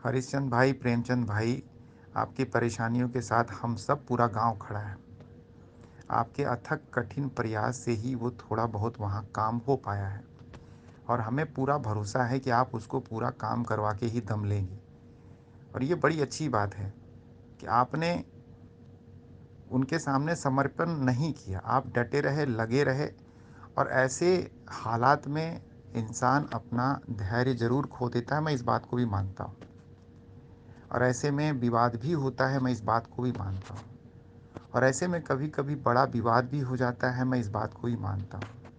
हरिश्चंद्र भाई, प्रेमचंद भाई, आपकी परेशानियों के साथ हम सब पूरा गांव खड़ा है। आपके अथक कठिन प्रयास से ही वो थोड़ा बहुत वहाँ काम हो पाया है और हमें पूरा भरोसा है कि आप उसको पूरा काम करवा के ही दम लेंगे। और ये बड़ी अच्छी बात है कि आपने उनके सामने समर्पण नहीं किया, आप डटे रहे, लगे रहे। और ऐसे हालात में इंसान अपना धैर्य ज़रूर खो देता है, मैं इस बात को भी मानता हूँ। और ऐसे में विवाद भी होता है, मैं इस बात को भी मानता हूँ। और ऐसे में कभी कभी बड़ा विवाद भी हो जाता है, मैं इस बात को भी मानता हूँ।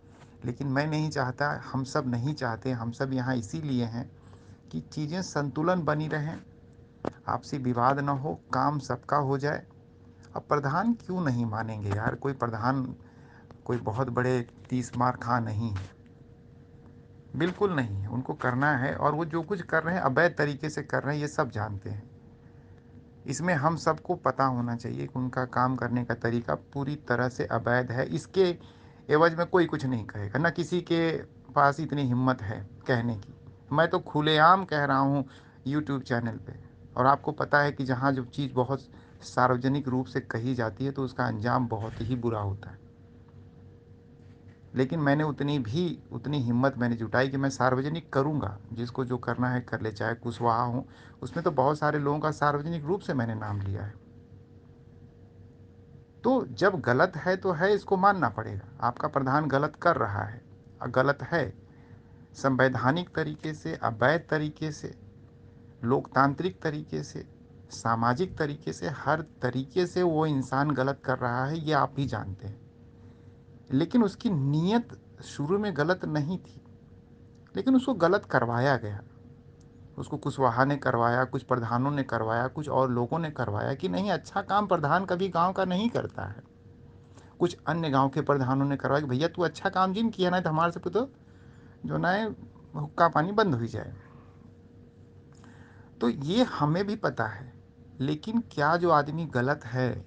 लेकिन मैं नहीं चाहता, हम सब नहीं चाहते, हम सब यहाँ इसीलिए हैं कि चीज़ें संतुलन बनी रहें, आपसी विवाद ना हो, काम सबका हो जाए। अब प्रधान क्यों नहीं मानेंगे यार? कोई प्रधान कोई बहुत बड़े 30 मार खा नहीं है, बिल्कुल नहीं है। उनको करना है और वो जो कुछ कर रहे हैं अवैध तरीके से कर रहे हैं, ये सब जानते हैं। इसमें हम सबको पता होना चाहिए कि उनका काम करने का तरीका पूरी तरह से अवैध है। इसके एवज में कोई कुछ नहीं कहेगा, ना किसी के पास इतनी हिम्मत है कहने की। मैं तो खुलेआम कह रहा हूँ यूट्यूब चैनल पे। और आपको पता है कि जहाँ जो चीज़ बहुत सार्वजनिक रूप से कही जाती है तो उसका अंजाम बहुत ही बुरा होता है। लेकिन मैंने उतनी हिम्मत मैंने जुटाई कि मैं सार्वजनिक करूँगा, जिसको जो करना है कर ले, चाहे कुशवाहा हो। उसमें तो बहुत सारे लोगों का सार्वजनिक रूप से मैंने नाम लिया है। तो जब गलत है तो है, इसको मानना पड़ेगा। आपका प्रधान गलत कर रहा है, गलत है। संवैधानिक तरीके से, अवैध तरीके से, लोकतांत्रिक तरीके से, सामाजिक तरीके से, हर तरीके से वो इंसान गलत कर रहा है, ये आप भी जानते हैं। लेकिन उसकी नीयत शुरू में गलत नहीं थी, लेकिन उसको गलत करवाया गया। उसको कुशवाहा ने करवाया, कुछ प्रधानों ने करवाया, कुछ और लोगों ने करवाया कि नहीं, अच्छा काम प्रधान कभी गांव का नहीं करता है। कुछ अन्य गांव के प्रधानों ने करवाया कि भैया तू अच्छा काम जिन किया ना, तो हमारे सबको तो जो ना है हुक्का पानी बंद हो जाए। तो ये हमें भी पता है। लेकिन क्या जो आदमी गलत है,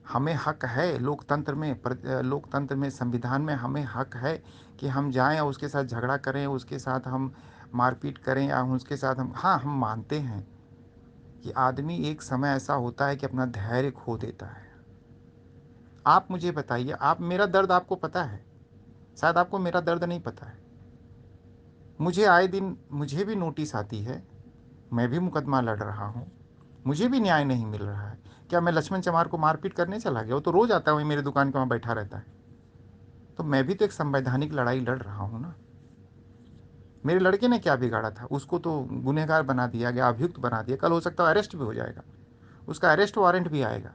हमें हक है लोकतंत्र में, लोकतंत्र में, संविधान में हमें हक है कि हम जाएं और उसके साथ झगड़ा करें, उसके साथ हम मारपीट करें, या उसके साथ हम, हाँ, हम मानते हैं कि आदमी एक समय ऐसा होता है कि अपना धैर्य खो देता है। आप मुझे बताइए, आप, मेरा दर्द आपको पता है, शायद आपको मेरा दर्द नहीं पता है। मुझे आए दिन मुझे भी नोटिस आती है, मैं भी मुकदमा लड़ रहा हूँ, मुझे भी न्याय नहीं मिल रहा है। क्या मैं लक्ष्मण चमार को मारपीट करने चला गया? वो तो रोज़ आता है, वहीं मेरी दुकान के वहाँ बैठा रहता है। तो मैं भी तो एक संवैधानिक लड़ाई लड़ रहा हूँ ना। मेरे लड़के ने क्या बिगाड़ा था? उसको तो गुनहगार बना दिया गया, अभियुक्त बना दिया। कल हो सकता है अरेस्ट भी हो जाएगा, उसका अरेस्ट वारंट भी आएगा।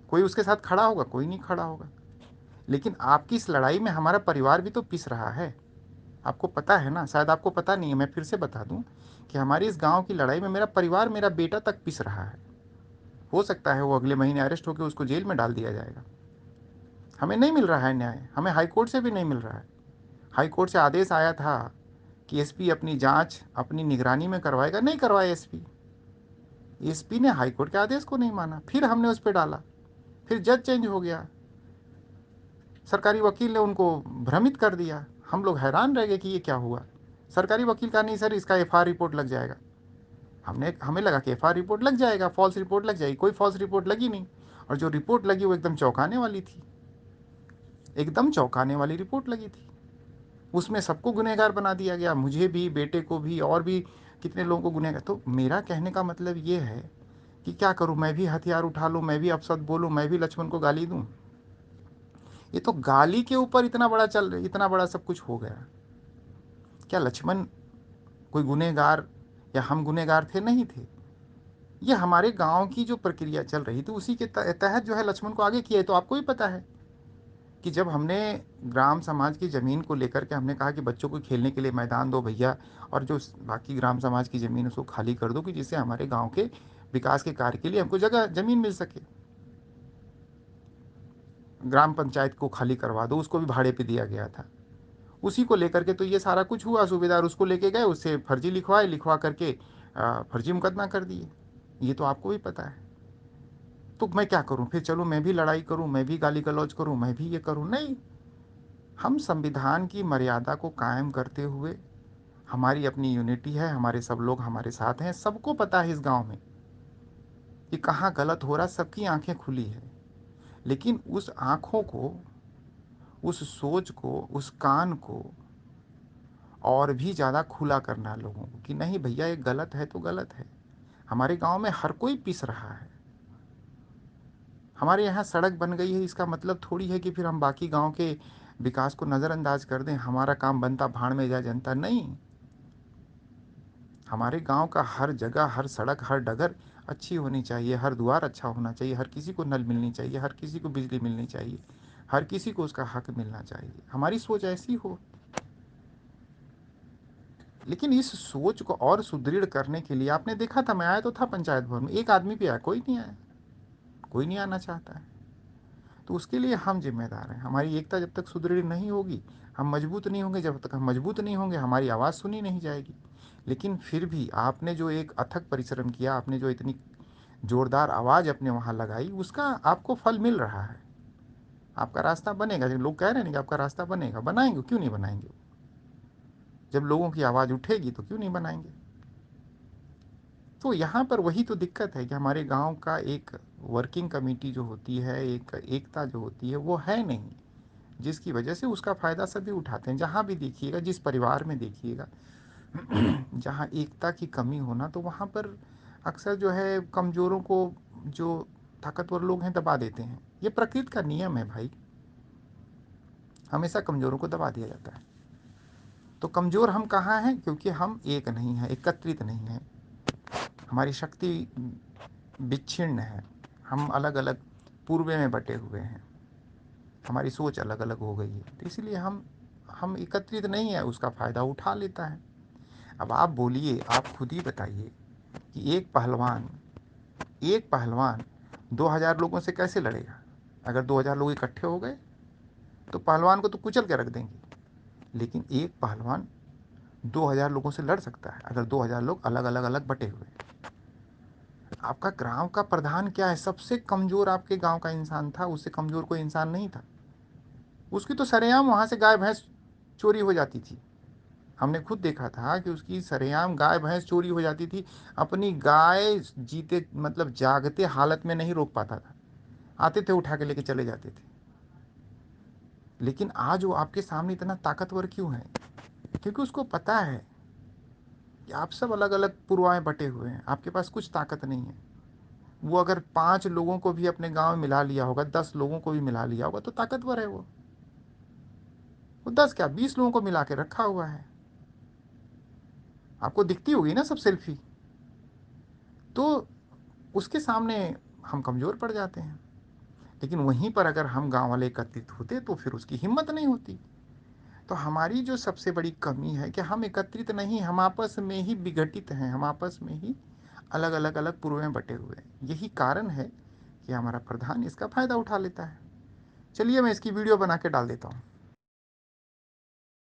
कोई उसके साथ खड़ा होगा? कोई नहीं खड़ा होगा। लेकिन आपकी इस लड़ाई में हमारा परिवार भी तो पिस रहा है, आपको पता है ना? शायद आपको पता नहीं है, मैं फिर से बता दूं कि हमारी इस गांव की लड़ाई में मेरा परिवार, मेरा बेटा तक पिस रहा है। हो सकता है वो अगले महीने अरेस्ट होकर उसको जेल में डाल दिया जाएगा। हमें नहीं मिल रहा है न्याय, हमें हाई कोर्ट से भी नहीं मिल रहा है। हाई कोर्ट से आदेश आया था कि एसपी अपनी जांच अपनी निगरानी में करवाएगा, नहीं करवाया एसपी। एसपी ने हाई कोर्ट के आदेश को नहीं माना, फिर हमने उस पर डाला, फिर जज चेंज हो गया, सरकारी वकील ने उनको भ्रमित कर दिया। हम लोग हैरान रह गए कि ये क्या हुआ। सरकारी वकील का नहीं सर, इसका एफआईआर रिपोर्ट लग जाएगा। हमें लगा कि एफआईआर रिपोर्ट लग जाएगा, फॉल्स रिपोर्ट लग जाएगी। कोई फॉल्स रिपोर्ट लगी नहीं, और जो रिपोर्ट लगी वो एकदम चौंकाने वाली थी, एकदम चौंकाने वाली रिपोर्ट लगी थी। उसमें सबको गुनहगार बना दिया गया, मुझे भी, बेटे को भी, और भी कितने लोगों को गुनहगार। तो मेरा कहने का मतलब ये है कि क्या करूं, मैं भी हथियार उठा लूं, मैं भी अपशब्द बोलूं, मैं भी लक्ष्मण को गाली दूं? ये तो गाली के ऊपर इतना बड़ा सब कुछ हो गया। क्या लक्ष्मण कोई गुनहगार या हम गुनहगार थे? नहीं थे। ये हमारे गांव की जो प्रक्रिया चल रही थी उसी के तहत जो है लक्ष्मण को आगे किया है। तो आपको भी पता है कि जब हमने ग्राम समाज की ज़मीन को लेकर के हमने कहा कि बच्चों को खेलने के लिए मैदान दो भैया, और जो बाकी ग्राम समाज की ज़मीन उसको खाली कर दो, कि जिससे हमारे गांव के विकास के कार्य के लिए हमको जगह ज़मीन मिल सके। ग्राम पंचायत को खाली करवा दो, उसको भी भाड़े पे दिया गया था। उसी को लेकर के तो ये सारा कुछ हुआ। सूबेदार उसको लेके गए, उससे फर्जी लिखवा करके फर्जी मुकदमा कर दिए। ये तो आपको भी पता है। तो मैं क्या करूं फिर? चलो मैं भी लड़ाई करूं, मैं भी गाली गलौज करूं, मैं भी ये करूं? नहीं, हम संविधान की मर्यादा को कायम करते हुए हमारी अपनी यूनिटी है, हमारे सब लोग हमारे साथ हैं, सबको पता है इस गांव में कि कहाँ गलत हो रहा है, सबकी आंखें खुली है। लेकिन उस आंखों को, उस सोच को, उस कान को और भी ज़्यादा खुला करना है लोगों को कि नहीं भैया ये गलत है तो गलत है। हमारे गांव में हर कोई पिस रहा है। हमारे यहाँ सड़क बन गई है, इसका मतलब थोड़ी है कि फिर हम बाकी गांव के विकास को नज़रअंदाज कर दें, हमारा काम बनता भाड़ में जाए जनता। नहीं, हमारे गांव का हर जगह, हर सड़क, हर डगर अच्छी होनी चाहिए, हर द्वार अच्छा होना चाहिए, हर किसी को नल मिलनी चाहिए, हर किसी को बिजली मिलनी चाहिए, हर किसी को उसका हक मिलना चाहिए। हमारी सोच ऐसी हो। लेकिन इस सोच को और सुदृढ़ करने के लिए आपने देखा था, मैं आया तो था पंचायत भवन में, एक आदमी भी आया, कोई नहीं आया, कोई नहीं आना चाहता है। तो उसके लिए हम जिम्मेदार हैं। हमारी एकता जब तक सुदृढ़ नहीं होगी, हम मजबूत नहीं होंगे, जब तक हम मजबूत नहीं होंगे हमारी आवाज़ सुनी नहीं जाएगी। लेकिन फिर भी आपने जो एक अथक परिश्रम किया, आपने जो इतनी जोरदार आवाज़ अपने वहाँ लगाई, उसका आपको फल मिल रहा है। आपका रास्ता बनेगा। जब लोग कह रहे हैं ना कि आपका रास्ता बनेगा, बनाएंगे, क्यों नहीं बनाएंगे। जब लोगों की आवाज़ उठेगी तो क्यों नहीं बनाएंगे। तो यहाँ पर वही तो दिक्कत है कि हमारे गांव का एक वर्किंग कमेटी जो होती है, एक एकता जो होती है, वो है नहीं, जिसकी वजह से उसका फ़ायदा सभी उठाते हैं। जहाँ भी देखिएगा, जिस परिवार में देखिएगा, जहाँ एकता की कमी होना, तो वहाँ पर अक्सर जो है कमज़ोरों को जो ताकतवर लोग हैं दबा देते हैं। ये प्रकृति का नियम है भाई, हमेशा कमज़ोरों को दबा दिया जाता है। तो कमज़ोर हम कहाँ हैं? क्योंकि हम एक नहीं हैं, एकत्रित नहीं हैं, हमारी शक्ति विच्छिन्न है, हम अलग अलग पूर्वे में बटे हुए हैं, हमारी सोच अलग अलग हो गई है। तो इसीलिए हम एकत्रित नहीं है, उसका फ़ायदा उठा लेता है। अब आप बोलिए, आप खुद ही बताइए कि एक पहलवान 2000 लोगों से कैसे लड़ेगा। अगर 2000 लोग इकट्ठे हो गए तो पहलवान को तो कुचल के रख देंगे। लेकिन एक पहलवान 2000 लोगों से लड़ सकता है अगर 2000 लोग अलग अलग अलग बटे हुए हैं। आपका गांव का प्रधान क्या है? सबसे कमजोर आपके गांव का इंसान था, उससे कमजोर कोई इंसान नहीं था। उसकी तो सरेआम वहां से गाय भैंस चोरी हो जाती थी। हमने खुद देखा था कि उसकी सरेआम गाय भैंस चोरी हो जाती थी। अपनी गाय जीते मतलब जागते हालत में नहीं रोक पाता था, आते थे उठा के लेके चले जाते थे। लेकिन आज वो आपके सामने इतना ताकतवर क्यों है? क्योंकि उसको पता है कि आप सब अलग अलग पुरवाएं बटे हुए हैं, आपके पास कुछ ताकत नहीं है। वो अगर 5 लोगों को भी अपने गांव में मिला लिया होगा, 10 लोगों को भी मिला लिया होगा, तो ताकतवर है वो 10 क्या 20 लोगों को मिला के रखा हुआ है। आपको दिखती होगी ना सब सेल्फी। तो उसके सामने हम कमज़ोर पड़ जाते हैं। लेकिन वहीं पर अगर हम गांव वाले एकत्रित होते तो फिर उसकी हिम्मत नहीं होती। तो हमारी जो सबसे बड़ी कमी है कि हम एकत्रित नहीं, हम आपस में ही विघटित हैं, हम आपस में ही अलग अलग अलग पूर्व में बटे हुए हैं। यही कारण है कि हमारा प्रधान इसका फ़ायदा उठा लेता है। चलिए मैं इसकी वीडियो बना के डाल देता हूँ।